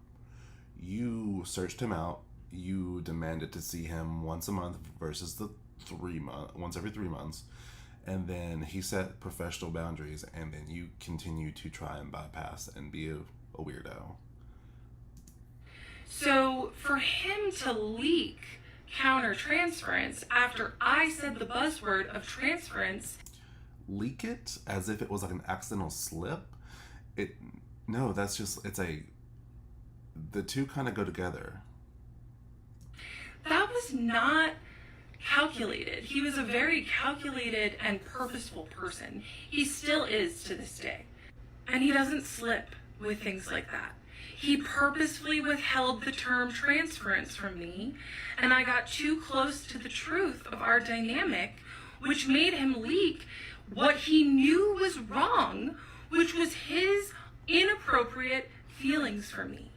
You searched him out. You demanded to see him once a month versus the once every 3 months. And then he set professional boundaries, and then you continue to try and bypass and be a weirdo. So for him to leak countertransference after I said the buzzword of transference. Leak it as if it was like an accidental slip? The two kind of go together. That was not calculated. He was a very calculated and purposeful person. He still is to this day. And he doesn't slip with things like that. He purposefully withheld the term transference from me, and I got too close to the truth of our dynamic, which made him leak what he knew was wrong, which was his inappropriate feelings for me.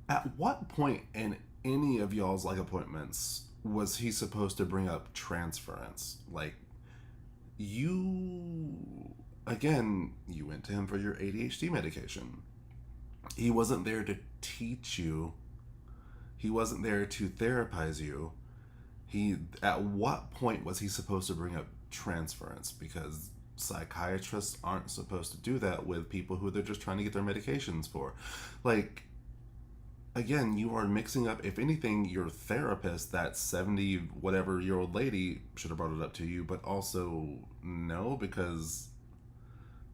At what point in any of y'all's appointments was he supposed to bring up transference? You went to him for your ADHD medication. He wasn't there to teach you. He wasn't there to therapize you. At what point was he supposed to bring up transference? Because psychiatrists aren't supposed to do that with people who they're just trying to get their medications for. Again, you are mixing up. If anything, your therapist, that 70 whatever year old lady, should have brought it up to you, but also no, because,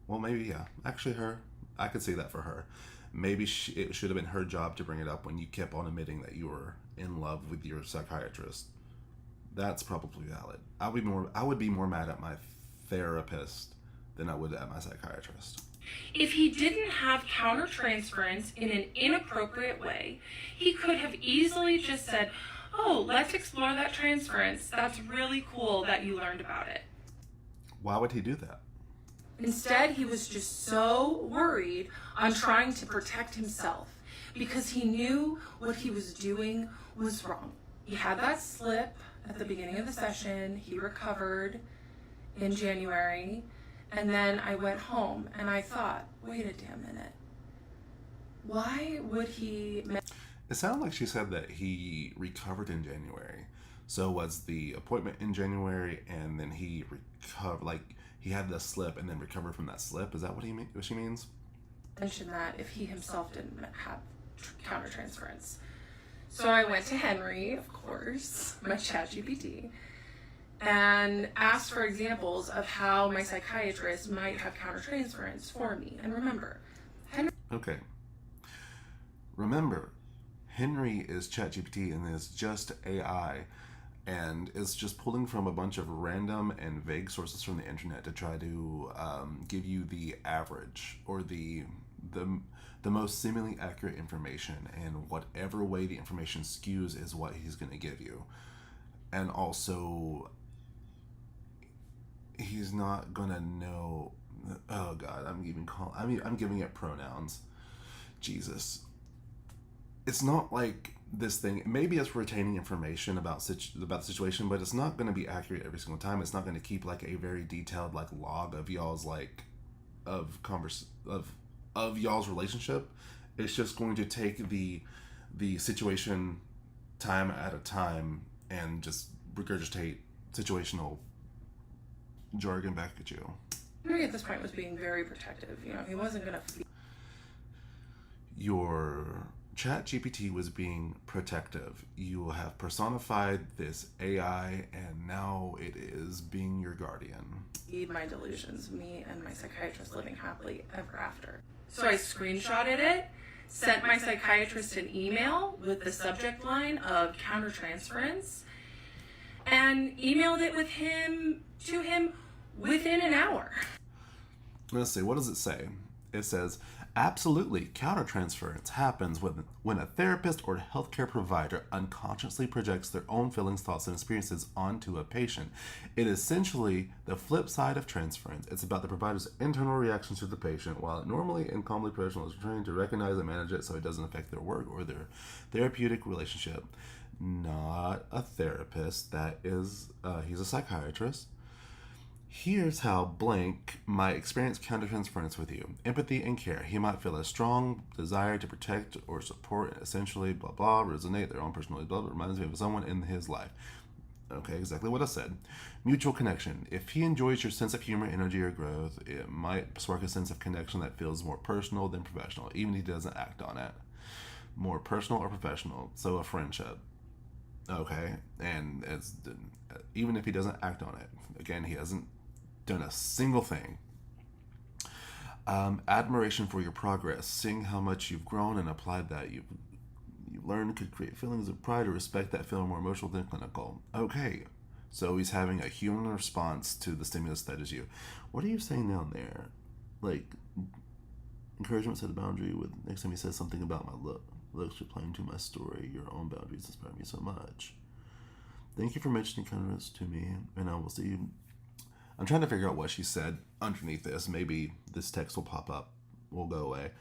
well, maybe, yeah, actually her, I could see that for her. Maybe it should have been her job to bring it up when you kept on admitting that you were in love with your psychiatrist. That's probably valid. I would be more mad at my therapist than I would at my psychiatrist. If he didn't have countertransference in an inappropriate way, he could have easily just said, "Oh, let's explore that transference. That's really cool that you learned about it." Why would he do that? Instead, he was just so worried on trying to protect himself because he knew what he was doing was wrong. He had that slip at the beginning of the session. He recovered in January. And then I went home and I thought, wait a damn minute. Why would he... It sounded like she said that he recovered in January. So was the appointment in January, and then he recovered, he had the slip and then recovered from that slip? Is that what she means? Mentioned that if he himself didn't have countertransference. So I went to Henry, of course, my ChatGPT, and asked for examples of how my psychiatrist might have countertransference for me. And remember, Henry... Okay. Remember, Henry is ChatGPT and is just AI, and is just pulling from a bunch of random and vague sources from the internet to try to give you the average or the most seemingly accurate information, and whatever way the information skews is what he's going to give you. And also, he's not gonna know. Oh God, I'm giving it pronouns. Jesus, it's not like this thing. Maybe it's retaining information about the situation, but it's not going to be accurate every single time. It's not going to keep a very detailed log of y'all's of y'all's relationship. It's just going to take the situation time at a time and just regurgitate situational jargon back at you. Henry at this point was being very protective. He wasn't going to... Your ChatGPT was being protective. You have personified this AI, and now it is being your guardian. Feed my delusions, me and my psychiatrist living happily ever after. So I screenshotted it, sent my psychiatrist an email with the subject line of countertransference, and emailed it to him within an hour. Let's see, what does it say? It says, absolutely, countertransference happens when a therapist or healthcare provider unconsciously projects their own feelings, thoughts, and experiences onto a patient. It is essentially the flip side of transference. It's about the provider's internal reactions to the patient, while normally and calmly professionals are trained to recognize and manage it so it doesn't affect their work or their therapeutic relationship. Not a therapist. He's a psychiatrist. Here's how blank might experience countertransference with you. Empathy and care. He might feel a strong desire to protect or support, essentially, blah, blah, resonate their own personality, blah, blah, reminds me of someone in his life. Okay, exactly what I said. Mutual connection. If he enjoys your sense of humor, energy, or growth, it might spark a sense of connection that feels more personal than professional, even if he doesn't act on it. More personal or professional, so a friendship. Okay, and even if he doesn't act on it, again, he hasn't done a single thing. Admiration for your progress, seeing how much you've grown and applied that you learned could create feelings of pride or respect that feel more emotional than clinical. Okay, so he's having a human response to the stimulus that is you. What are you saying down there? Like, encouragement, set a boundary with, next time he says something about my looks, replying to my story, your own boundaries inspire me so much. Thank you for mentioning kindness to me, and I will see you. I'm trying to figure out what she said underneath this. Maybe this text will pop up. Will go away.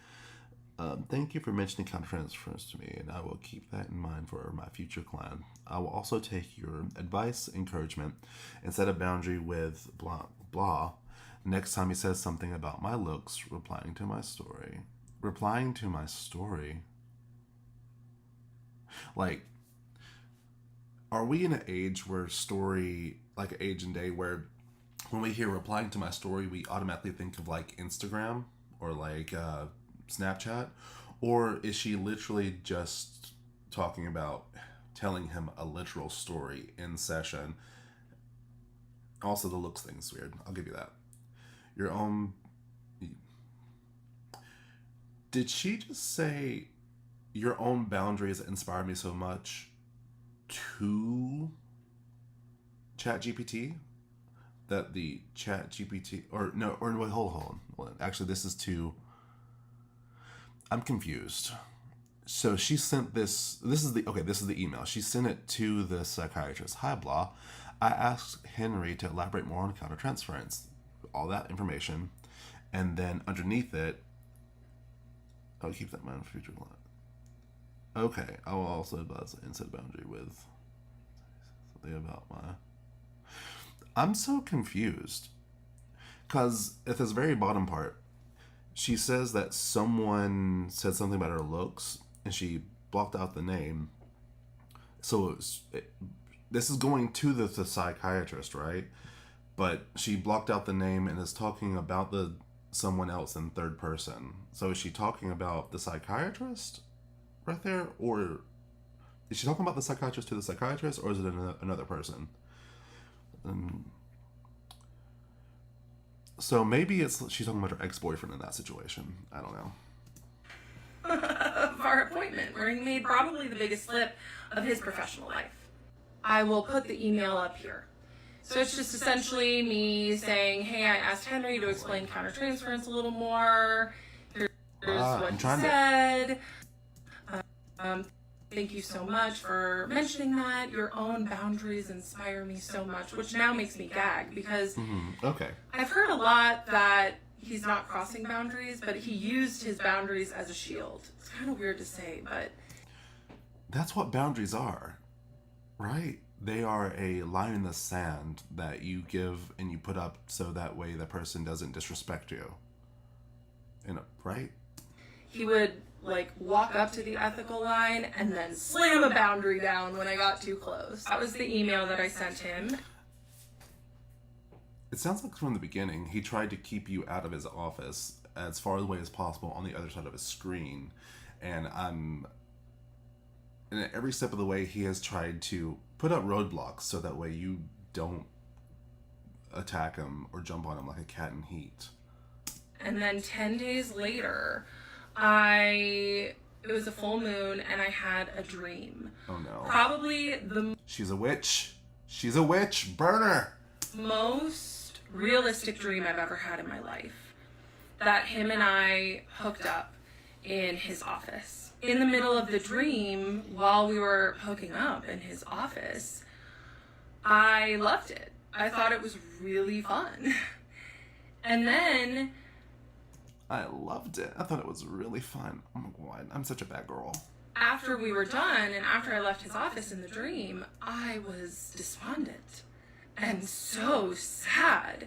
Thank you for mentioning countertransference to me, and I will keep that in mind for my future client. I will also take your advice, encouragement, and set a boundary with blah, blah. Next time he says something about my looks, replying to my story. Replying to my story? Like, are we in an age where like age and day, where when we hear replying to my story, we automatically think of like Instagram or like Snapchat? Or is she literally just talking about telling him a literal story in session? Also, the looks thing's weird. I'll give you that. Your own... Did she just say your own boundaries inspired me so much to ChatGPT? That the ChatGPT, wait, hold on. Actually, this is to... I'm confused. So she sent this is the email. She sent it to the psychiatrist. Hi, blah. I asked Henry to elaborate more on countertransference. All that information. And then underneath it, I'll keep that in mind for future client. Okay, I will also advise and set a boundary with something about my... I'm so confused. Because at this very bottom part, she says that someone said something about her looks, and she blocked out the name. So this is going to the psychiatrist, right? But she blocked out the name and is talking about someone else in third person. So is she talking about the psychiatrist right there? Or is she talking about the psychiatrist to the psychiatrist, or is it another person? So maybe she's talking about her ex-boyfriend in that situation. I don't know. Of our appointment, where he made probably the biggest slip of his professional life. I will put the email up here. So it's just essentially me saying, hey, I asked Henry to explain countertransference a little more. Here's what he said. Thank you so much for mentioning that. Your own boundaries inspire me so much, which now makes me gag because Okay. I've heard a lot that he's not crossing boundaries, but he used his boundaries as a shield. It's kind of weird to say, but... That's what boundaries are, right? They are a line in the sand that you give and you put up so that way the person doesn't disrespect you. Right? He would... walk up to the ethical line and then slam a boundary down when I got too close. That was the email that I sent him. It sounds like from the beginning, he tried to keep you out of his office as far away as possible on the other side of his screen. And every step of the way, he has tried to put up roadblocks so that way you don't attack him or jump on him like a cat in heat. And then 10 days later... it was a full moon and I had a dream. Oh no. Probably She's a witch. She's a witch. Burn her. most realistic dream I've ever had in my life. that him and I hooked up in his office. In the middle of the dream, while we were hooking up in his office, I loved it. I thought it was really fun. And then... I loved it. I thought it was really fun. Oh my God, I'm such a bad girl. After we were done and after I left his office in the dream, I was despondent and so sad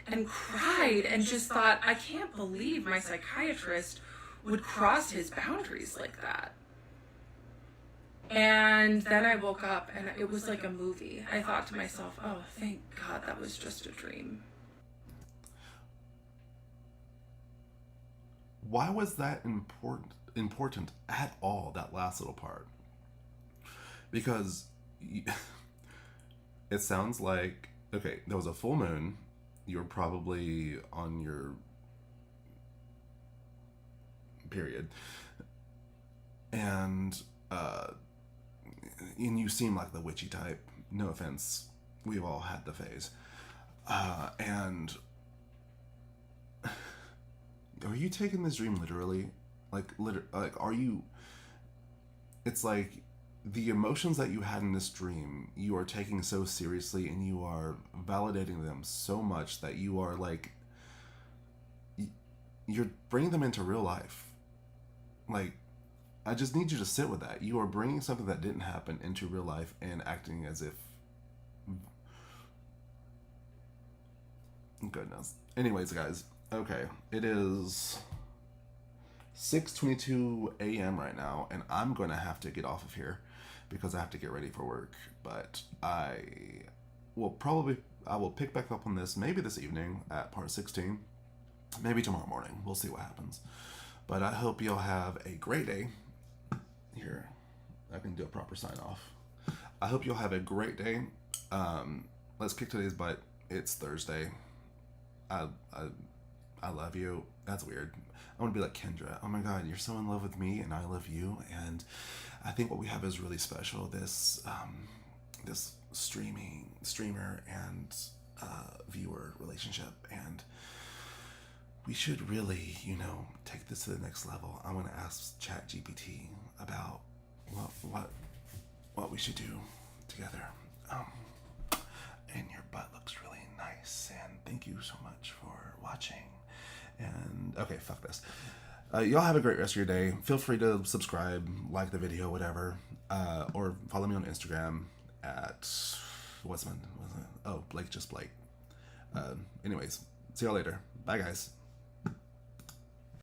and cried and just thought, I can't believe my psychiatrist would cross his boundaries like that. And then I woke up and it was like a movie. I thought to myself, oh, thank God that was just a dream. Why was that important at all, that last little part? Because it sounds like, okay, there was a full moon. You're probably on your period. And you seem like the witchy type. No offense. We've all had the phase. And are you taking this dream literally? Like are you... It's like the emotions that you had in this dream, you are taking so seriously and you are validating them so much that you are like... You're bringing them into real life. Like, I just need you to sit with that. You are bringing something that didn't happen into real life and acting as if... Goodness. Anyways, guys. Okay. It is 6:22 a.m. right now, and I'm going to have to get off of here because I have to get ready for work. But I will pick back up on this maybe this evening at part 16. Maybe tomorrow morning. We'll see what happens. But I hope you'll have a great day. Here, I can do a proper sign off. I hope you'll have a great day. Let's kick today's butt. It's Thursday. I love you. That's weird. I want to be like Kendra. Oh my God, you're so in love with me and I love you. And I think what we have is really special. This streamer and viewer relationship. And we should really, take this to the next level. I want to ask ChatGPT about what we should do together. And your butt looks really nice. And thank you so much for watching. And okay, fuck this. Y'all have a great rest of your day. Feel free to subscribe, like the video, whatever, or follow me on Instagram at Blake. Anyways, see y'all later. Bye, guys.